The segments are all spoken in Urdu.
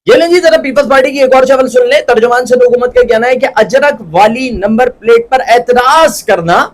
یہ لیں جی ذرا پیپلز پارٹی کی ایک اور چول سن لیں. ترجمان سے حکومت کا کہنا ہے کہ اجرک والی نمبر پلیٹ پر اعتراض کرنا،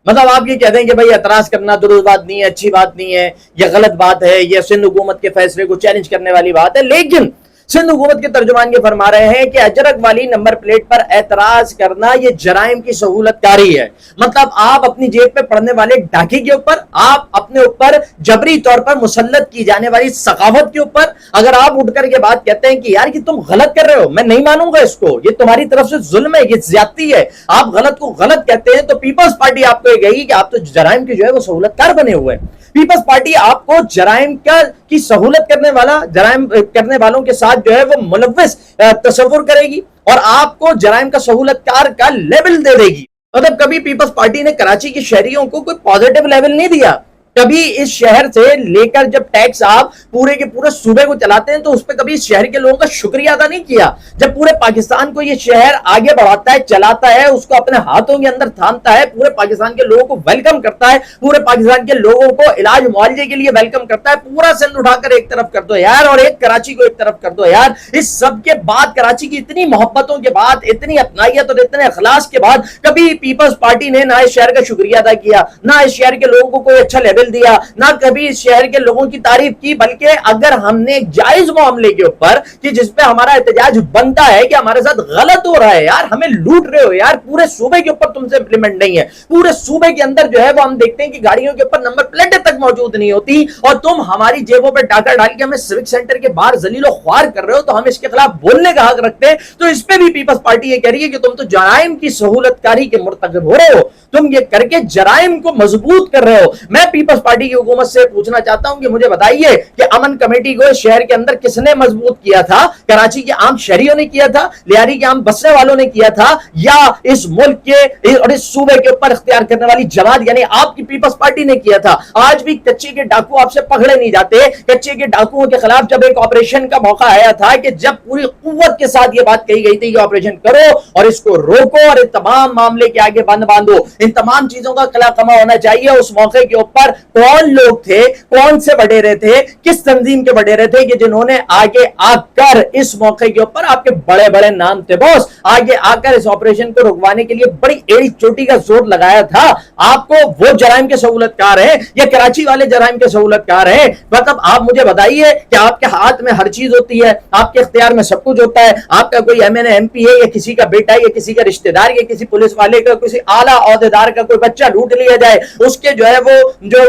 مطلب آپ یہ کہتے ہیں کہ بھائی اعتراض کرنا درست بات نہیں ہے، اچھی بات نہیں ہے، یہ غلط بات ہے، یہ سندھ حکومت کے فیصلے کو چیلنج کرنے والی بات ہے. لیکن سندھ حکومت کے ترجمان یہ فرما رہے ہیں کہ اجرک والی نمبر پلیٹ پر اعتراض کرنا یہ جرائم کی سہولت کاری ہے. مطلب آپ اپنی جیب پہ پڑنے والے ڈاکے کے اوپر، آپ اپنے اوپر جبری طور پر مسلط کی جانے والی ثقافت کے اوپر اگر آپ اٹھ کر کے بات کہتے ہیں کہ یار یہ تم غلط کر رہے ہو، میں نہیں مانوں گا اس کو، یہ تمہاری طرف سے ظلم ہے، یہ زیادتی ہے، آپ غلط کو غلط کہتے ہیں، تو پیپلز پارٹی آپ کو یہ کہے گی کہ آپ تو جرائم کی جو ہے وہ سہولت کار بنے ہوئے ہیں. پیپلز پارٹی آپ کو جرائم کی سہولت کرنے والا، جرائم کرنے والوں کے ساتھ جو ہے وہ ملوث تصور کرے گی اور آپ کو جرائم کا سہولت کار کا لیبل دے دے گی. مطلب کبھی پیپلز پارٹی نے کراچی کے شہریوں کو کوئی پازیٹیو لیبل نہیں دیا. کبھی اس شہر سے لے کر جب ٹیکس آپ پورے کے پورے صوبے کو چلاتے ہیں تو اس پہ کبھی اس شہر کے لوگوں کا شکریہ ادا نہیں کیا. جب پورے پاکستان کو یہ شہر آگے بڑھاتا ہے، چلاتا ہے، اس کو اپنے ہاتھوں کے اندر تھامتا ہے، پورے پاکستان کے لوگوں کو ویلکم کرتا ہے، پورے پاکستان کے لوگوں کو علاج معالجے کے لیے ویلکم کرتا ہے، پورا سندھ اٹھا کر ایک طرف کر دو یار اور ایک کراچی کو ایک طرف کر دو یار. اس سب کے بعد، کراچی کی اتنی محبتوں کے بعد، اتنی اپنائیت اور اتنے اخلاص کے بعد کبھی پیپلز پارٹی نے نہ اس شہر کا شکریہ ادا کیا، نہ اس شہر کے لوگوں کو کوئی اچھا لیبل دیا، نہ کبھی اس شہر کے لوگوں کی تعریف کی. بلکہ اگر ہم نے ایک جائز معاملے کے اوپر کہ جس پہ ہمارا احتجاج بنتا ہے کہ ہمارے ساتھ غلط ہو رہا ہے یار، ہمیں لوٹ رہے ہو یار، پورے صوبے کے اوپر تم سے امپلیمنٹ نہیں ہے، پورے صوبے کے اندر جو ہے وہ ہم دیکھتے ہیں کہ گاڑیوں کے اوپر نمبر پلیٹیں تک موجود نہیں ہوتی اور تم ہماری جیبوں پہ ڈاکہ ڈال کے ہمیں سیوک سینٹر کے باہر ذلیل و خوار کر رہے ہو، تو ہم اس کے خلاف بولنے کا حق رکھتے ہیں. تو اس پہ بھی پیپلز پارٹی یہ کہہ رہی ہے کہ تم تو جرائم کی سہولت کاری کے مرتکب ہو رہے ہو، تم یہ کر کے جرائم کو مضبوط کر رہے ہو. میں پیپلز پارٹی کی حکومت سے پوچھنا چاہتا ہوں کہ مجھے بتائیے کہ امن کمیٹی کو اس شہر کے اندر کس نے مضبوط کیا تھا؟ کراچی کے عام شہریوں نے کیا تھا؟ لیاری کے عام بسنے والوں نے کیا تھا؟ یا اس ملک کے اور اس صوبے کے اوپر اختیار کرنے والی جماعت یعنی آپ کی پیپلز پارٹی نے کیا تھا؟ آج بھی کچے کے ڈاکو آپ سے پکڑے نہیں جاتے. کچے کے ڈاکوؤں کے خلاف جب ایک آپریشن کا موقع آیا تھا کہ جب پوری قوت کے ساتھ یہ بات کہی گئی تھی کہ آپریشن کرو اور اس کو روکو اور ان تمام معاملے کے آگے بند باندھو، ان تمام چیزوں کا قلع قمع ہونا چاہیے. اس موقع کے اوپر کون لوگ تھے، کون سے وڈیرے تھے، کس تنظیم کے وڈیرے تھے کہ جنہوں نے آگے آ کر اس موقع کے اوپر، آپ کے بڑے بڑے نام تھے بوس، آگے آ کر اس آپریشن کو رکوانے کے لیے بڑی ایڑی چوٹی کا زور لگایا تھا؟ آپ کو وہ جرائم کے سہولت کار ہیں یا کراچی والے جرائم کے سہولت کار ہیں؟ مطلب آپ مجھے بتائیے کہ آپ کے ہاتھ میں ہر چیز ہوتی ہے، آپ کے اختیار میں سب کچھ ہوتا ہے، آپ کا کوئی M N A M P ہے یا کسی کا بیٹا یا کسی کا رشتہ دار یا کسی پولیس والے کا کسی اعلیٰ عہدیدار کا کوئی بچہ لوٹ لیا جائے، اس کے جو ہے وہ جو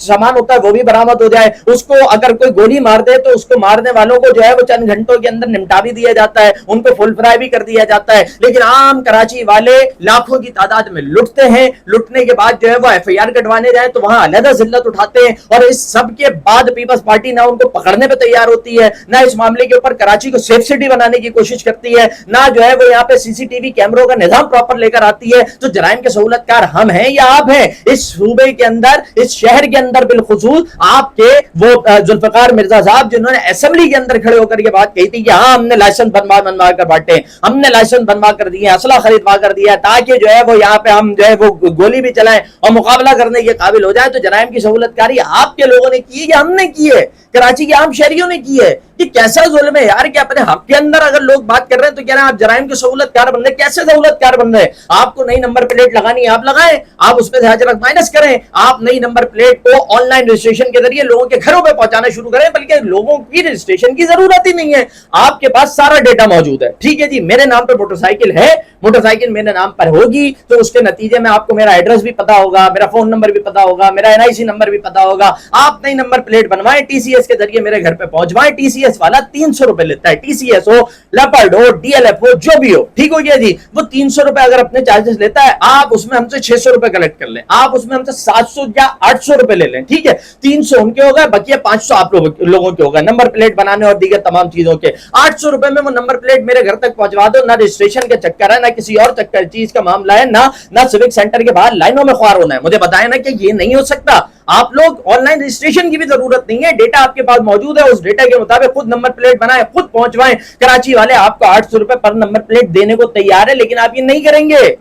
سامان ہوتا ہے وہ بھی برآمد ہو جائے، اس کو اگر کوئی گولی مار دے تو اس کو مارنے والوں کو جو ہے وہ چند گھنٹوں کے اندر نمٹا بھی دیا جاتا ہے، ان کو فل فرائی بھی کر دیا جاتا ہے. لیکن عام کراچی والے لاکھوں کی تعداد میں لٹتے ہیں، لٹنے کے بعد جو ہے وہ ایف آئی آر کٹوانے جائیں تو وہاں علیحدہ ذلت اٹھاتے ہیں. اور اس سب کے بعد پیپلز پارٹی نہ ان کو پکڑنے پہ تیار ہوتی ہے، نہ اس معاملے کے اوپر کراچی کو سیف سٹی بنانے کی کوشش کرتی ہے، نہ جو ہے وہ یہاں پہ سی سی ٹی وی کیمروں کا نظام پراپر لے کر آتی ہے. تو جرائم کے سہولت کار ہم ہیں یا آپ ہیں؟ اس صوبے کے اندر، اس شہر کے اندر بالخصوص آپ کے وہ ذوالفقار مرزا صاحب جنہوں نے اسمبلی کے اندر کھڑے ہو کر یہ بات کہی تھی کہ ہاں ہم نے لائسنس بنوا کر بانٹے، ہم نے لائسنس بنوا کر دیے، اسلحہ خریدوا کر دیا تاکہ جو ہے وہ یہاں پہ ہم جو ہے وہ گولی بھی چلائیں اور مقابلہ کرنے کے قابل ہو جائے. تو جرائم کی سہولت کاری آپ کے لوگوں نے کی ہے یا ہم نے کی ہے؟ کراچی کے عام شہریوں نے کی ہے. یہ کیسا ظلم ہے یار کہ اپنے حق کے اندر اگر لوگ بات کر رہے ہیں تو کہہ رہے ہیں آپ جرائم کے سہولت کار بن رہے ہیں. کیسے سہولت کار بن رہے ہیں؟ آپ کو نئی نمبر پلیٹ لگانی ہے آپ لگائیں، آپ اس پہ سے حاجت مائنس کریں، آپ نئی نمبر پلیٹ کو آن لائن رجسٹریشن کے ذریعے لوگوں کے گھروں پہ پہنچانا شروع کریں. بلکہ لوگوں کی رجسٹریشن کی ضرورت ہی نہیں ہے، آپ کے پاس سارا ڈیٹا موجود ہے. ٹھیک ہے جی، میرے نام پہ موٹر سائیکل ہے، موٹر سائیکل میرے نام پر ہوگی تو اس کے نتیجے میں آپ کو میرا ایڈریس بھی پتا ہوگا، میرا فون نمبر بھی پتا ہوگا، میرا این آئی سی نمبر بھی پتا ہوگا. آپ نئی نمبر پلیٹ بنوائیں، ٹی سی ایس کے ذریعے میرے گھر پہ پہنچوائیں. ٹی سی ایس والا 300 روپے لیتا ہے، ٹی سی ایس ہو، لیپرڈ ہو، ڈی ایل ایف ہو، جو بھی ہو. ٹھیک ہو گیا جی، وہ 300 روپے اگر اپنے چارجز لیتا ہے، آپ اس میں ہم سے 600 روپے کلیکٹ کر لیں، آپ اس میں ہم سے 700 یا 800 روپے لے لیں. ٹھیک ہے، 300 ان کے ہوگا، بقیہ 500 آپ لوگوں کے ہوگا نمبر پلیٹ بنانے اور دیگر تمام چیزوں کے. 800 روپے میں وہ نمبر پلیٹ میرے گھر تک پہنچوا دو. نہ رجسٹریشن کا چکر ہے، نہ کسی اور چکر چیز کا معاملہ ہے، نہ سیوک سینٹر کے باہر لائنوں میں خوار ہونا ہے. مجھے بتائیں نا کہ یہ نہیں ہو سکتا. آپ لوگ آن لائن رجسٹریشن کی بھی ضرورت نہیں ہے، ڈیٹا آپ کے پاس موجود ہے، اس ڈیٹا کے مطابق خود نمبر پلیٹ بنائیں، خود پہنچوائیں. کراچی والے آپ کو 800 روپے پر نمبر پلیٹ دینے کو تیار ہے، لیکن آپ یہ نہیں کریں گے.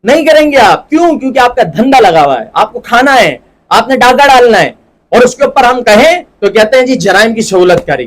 نہیں کریں گے آپ. کیوں؟ کیونکہ آپ کا دھندا لگا ہوا ہے، آپ کو کھانا ہے، آپ نے ڈاکہ ڈالنا ہے. اور اس کے اوپر ہم کہیں تو کہتے ہیں جی جرائم کی سہولت کاری.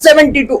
70 to